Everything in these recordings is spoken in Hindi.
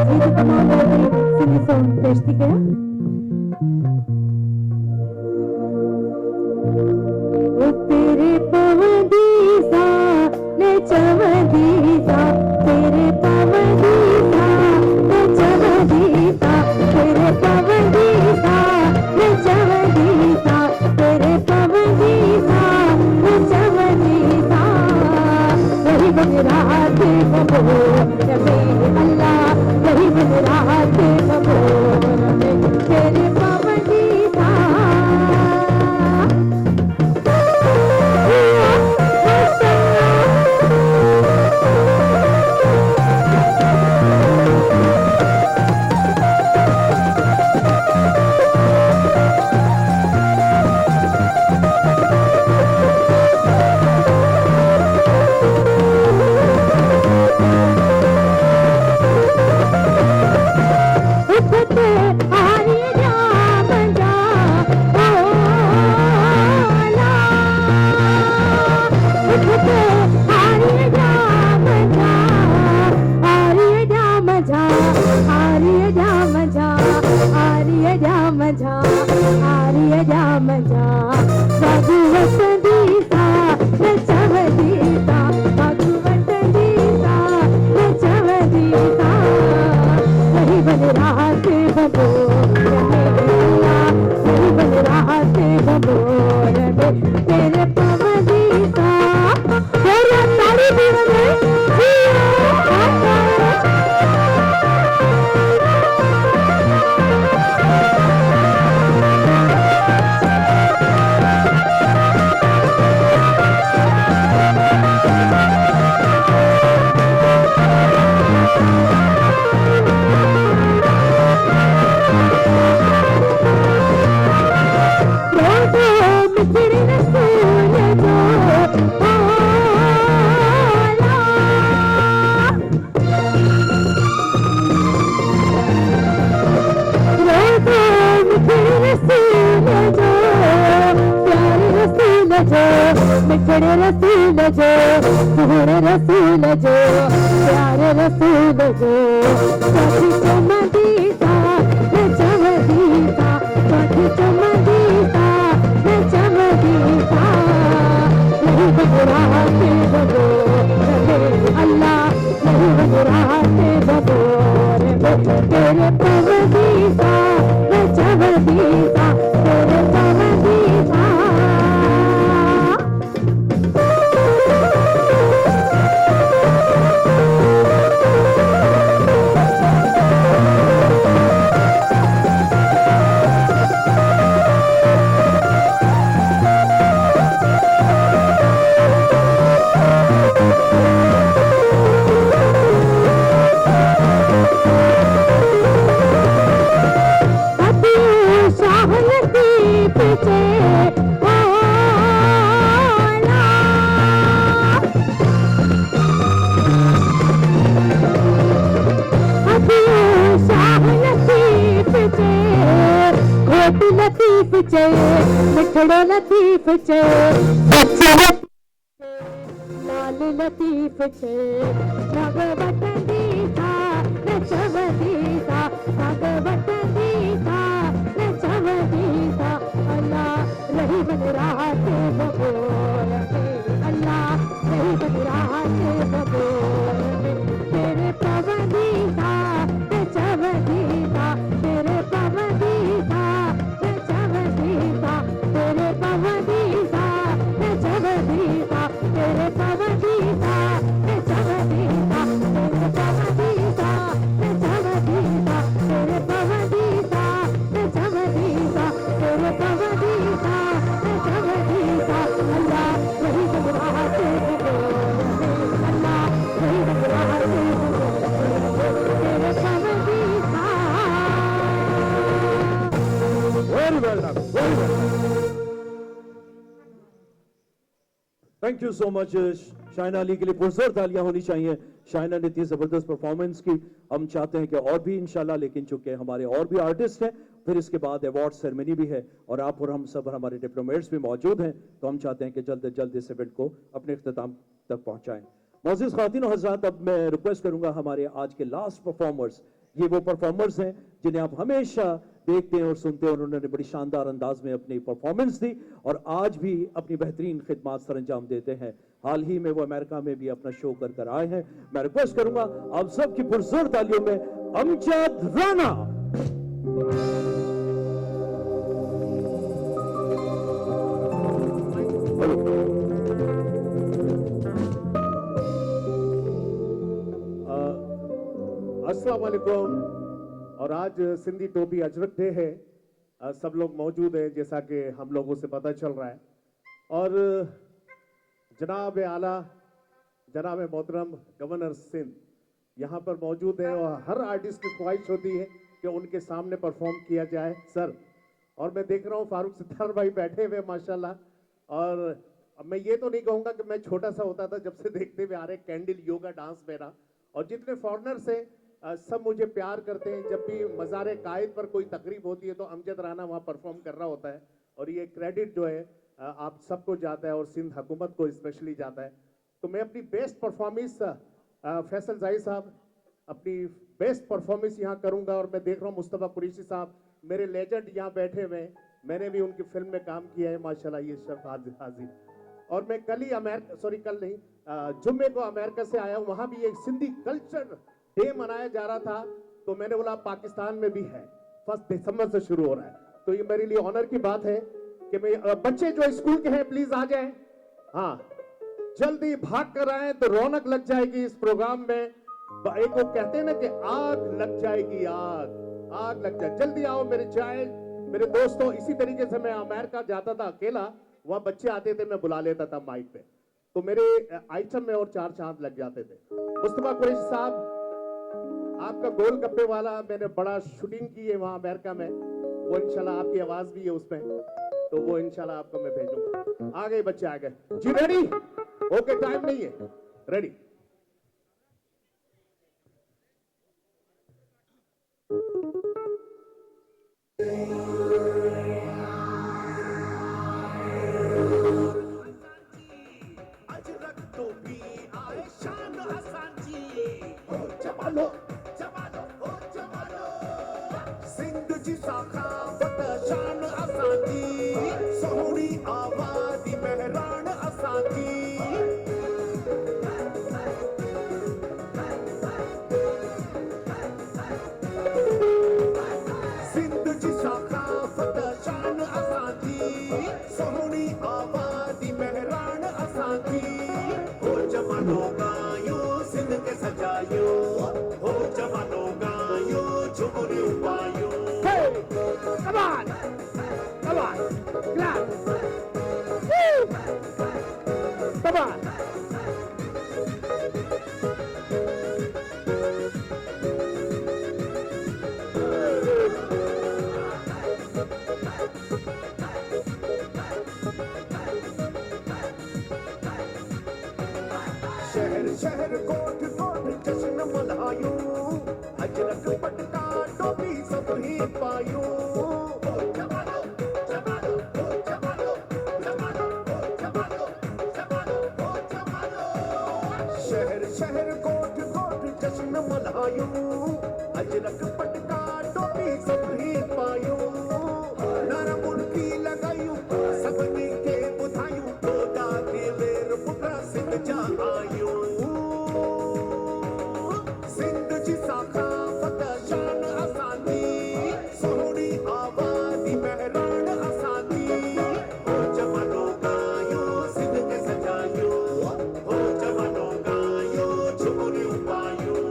ये तो कमाल है भाई, सिंगी सॉन्ग पेश किया। ओ तेरे पवदीसा ने चवदीसा, तेरे पवदीसा ने चवदीसा, तेरे पवदीसा ने चवदीसा, तेरे पवदीसा ने चवदीसा। वही बन रात बबो रबे अल्लाह, वही बन रात बबो रबे तेरे पवदीसा। तेरे पवदीसा तेरा साड़ी मिठड़े रसूल जो, पूरे रसूल जो, प्यारे रसूल जो। साथी चमदीसा न चमदीसा, साथी चमदीसा न चमदीसा। नहीं बदराते बबो रबे अल्लाह, नहीं बदराते बबो रबे तेरे पवदीसा न चमदीसा, तेरे पवदीसा। लतीफ चे मिठड़ो लतीफ चे, लाल लतीफ चे। भगवत दीसा न चवदीसा, भगवत दीसा न चवदीसा। अल्लाह रही बन रात बबो रबे अल्लाह, रही बन रात बबो रबे तेरे पवदीसा न चवदीसा, तेरे पवदीसा न चवदीसा, तेरे पवदीसा न चवदीसा, तेरे पवदीसा न चवदीसा, तेरे पवदीसा न चवदीसा, तेरे पवदीसा न चवदीसा, तेरे पवदीसा न चवदीसा। अल्लाह वही बदराते बबो रबे अल्लाह, वही बदराते बबो तेरे पवदीसा। Very well done. Very well done. Thank you so much Shaina Ali के लिए पुरजोर तालियां होनी चाहिए। शाइना ने इतनी जबरदस्त परफॉर्मेंस की, हम चाहते हैं कि और भी इंशाल्लाह, लेकिन चूंकि हमारे और भी आर्टिस्ट हैं, फिर इसके बाद अवार्ड सेरेमनी भी है और आप और हम सब हमारे डिप्लोमेट्स भी मौजूद हैं, तो हम चाहते हैं कि जल्द से जल्द इस इवेंट को अपने इख्तिताम तक पहुंचाएं। मोअज़्ज़िज़ ख़वातीन और हज़रात, अब मैं रिक्वेस्ट करूंगा हमारे आज के लास्ट परफॉर्मर्स, ये वो परफॉर्मर्स हैं जिन्हें आप हमेशा देखते हैं और सुनते हैं, और उन्होंने बड़ी शानदार अंदाज में अपनी परफॉर्मेंस दी और आज भी अपनी बेहतरीन खिदमत सर अंजाम देते हैं। हाल ही में वो अमेरिका में भी अपना शो कर आए हैं। मैं रिक्वेस्ट करूंगा आप सबकी पुरजोर तालियों में अमजद राना। अस्सलाम वालेकुम। और आज सिंधी टोपी अजरक डे है। सब लोग मौजूद हैं जैसा कि हम लोगों से पता चल रहा है। और जनाब आला, जनाब मोहतरम गवर्नर सिंध यहाँ पर मौजूद है और हर आर्टिस्ट की ख्वाहिश होती है कि उनके सामने परफॉर्म किया जाए सर। और मैं देख रहा हूँ फारूक सिद्धार भाई बैठे हुए माशाल्लाह। और अब मैं ये तो नहीं कहूँगा कि मैं छोटा सा होता था जब से देखते हुए आ रहे कैंडल योगा डांस मेरा, और जितने फॉरनर्स हैं सब मुझे प्यार करते हैं। जब भी मज़ार कायद पर कोई तकरीब होती है तो अमजद राना वहाँ परफॉर्म कर रहा होता है, और ये क्रेडिट जो है आप सबको जाता है और सिंध हुकूमत को स्पेशली जाता है। तो मैं अपनी बेस्ट परफॉर्मेंस फैसल जाहिर साहब अपनी बेस्ट परफॉर्मेंस यहाँ करूँगा। और मैं देख रहा हूँ मुस्तफ़ा कुरैशी साहब मेरे लेजेंड यहाँ बैठे हुए हैं, मैंने भी उनकी फिल्म में काम किया है माशाल्लाह। ये शर्फ हाजिर। और मैं कल ही अमेरिका, सॉरी कल नहीं, जुम्मे को अमेरिका से आया हूँ। वहाँ भी एक सिंधी कल्चर डे मनाया जा रहा था, तो मैंने बोला पाकिस्तान में भी है, 1 दिसंबर से शुरू हो रहा है। तो ये मेरे लिए ऑनर की बात है कि मैं बच्चे जो स्कूल के हैं प्लीज आ जाएं। हाँ, जल्दी भाग कर आए तो रौनक लग जाएगी इस प्रोग्राम में। एक वो कहते हैं ना कि आग लग जाएगी, आग लग जाए। जल्दी आओ मेरे चाइल्ड, मेरे दोस्तों। इसी तरीके से मैं अमेरिका जाता था अकेला, वहां बच्चे आते थे, मैं बुला लेता था माइक पे, तो मेरे आइटम में और 4 चांद लग जाते थे। मुस्तफा कुरैशी साहब, आपका गोल गप्पे वाला मैंने बड़ा शूटिंग की है वहां अमेरिका में, वो इंशाल्लाह आपकी आवाज भी है उसमें, तो वो इंशाल्लाह आपको मैं भेजूंगा। आ गए बच्चे, आ गए जी। रेडी? ओके, टाइम नहीं है, रेडी। चलो सिंध जी सखावत शान असांजी, सोहणी आवाज़ी मेहरान असांजी। सिंध जी सखावत शान असांजी, सोहणी आवाज़ी मेहरान असांजी। हो जमानो गायो सिंध के सजायो, हो जमानो गायो झुमरियूं पायो। Come on, come on, clap. Woo! Come on. शहर शहर कोट कोट जश्न मल्हायूं, अजरक पटका टोपी सब ही पायूं। शहर शहर कोट कोट जश्न मल्हायूं, अजरक पटका टोपी सब ही पायूं। नारा मुड़की लगायूं, सभिनी खे ॿुधायूं, डोडा दिलेर पुटरा सिंध जा आयूं। सिंध जी सखावत शान असांजी, सोहणी आवाज़ी मेहरान असांजी। हो जमानो गायो सिंध के सजायो, हो जमानो गायो झुमरियूं पायूं।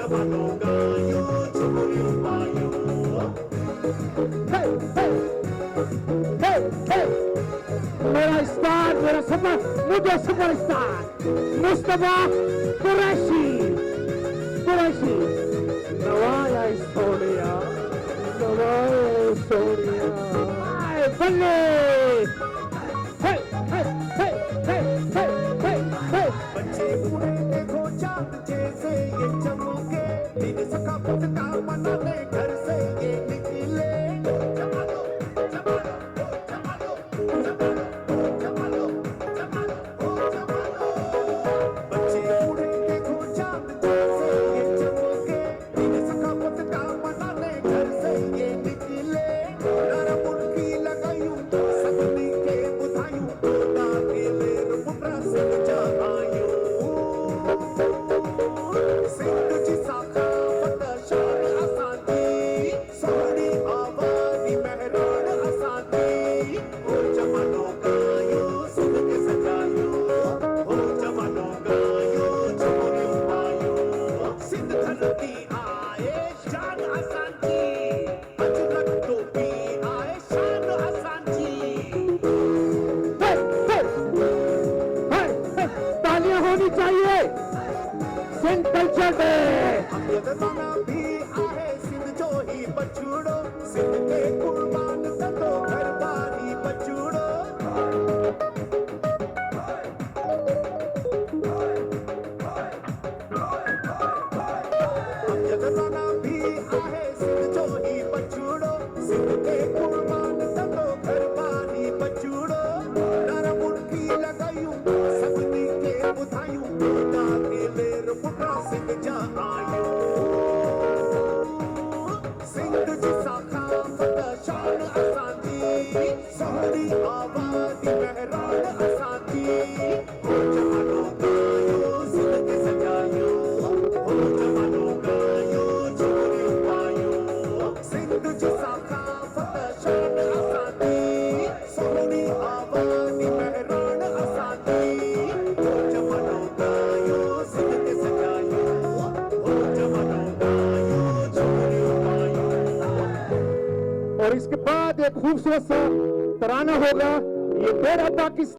जवानों गायो झुमरियों पायो Hey, hey, hey, hey. मेरा स्टार, मेरा मुझे सुपरस्टार मुस्तफा कुरैशी, कुरैशी। नवाया सोनिया, नवाया सोनिया। आए बल्ले। Hey, hey, hey, hey, hey, hey, hey. बच्चे पूरे देखो चांद जैसे ये चमके दिन सकाफत का मनाने घर से ये निकले जमालो जमालो जमालो जमालो जमालो जमालो जमालो बच्चे पूरे देखो चांद जैसे ये चमके दिन सकाफत का मनाने घर से ये निकले नारा मुर्गी लगायूं सबनी के बुधायूं ना के ले रुपरा से जहायूं सिंध जी साखा फत शान असांजी सोनी आवाज़ी मेहरान असांजी ओ जवानो गायो सिंध के सजायो ओ जवानो गायो झुमरियों पायो सिंध धरती आए शान असांजी अजरक टोपी आए शान असांजी Hey, hey, hey, hey. तालियां होनी चाहिए सिंध कल्चर डे। हम ये जमाना भी आए सिंध जो ही बछड़ो सिंध के कुर्बान सदो घर बारी बछड़ो हम ये जमाना भी आए सिंध जो ही बछड़ो सिंध के कुर्बान सदो घर बारी बछड़ो नारा मुर्गी लगायूं सबनी के बुधायूं ना के लेर पुटरा सिंध जा आयो सिंध जी साखा फत शान असांजी सोहरी आवाज़ी मेहरान असांजी ओ जवानो गायो सिंध के सजायो ओ जवानो गायो झुमरियों पायो सिंध जी साखा फत शान असांजी सोहरी आवाज़ी मेहरान असांजी ओ जवानो गायो सिंध के सजायो ओ जवानो गायो झुमरियों पायो और इसके बाद एक खूबसूरत सा तराना होगा, ये तेरा पाकिस्तान।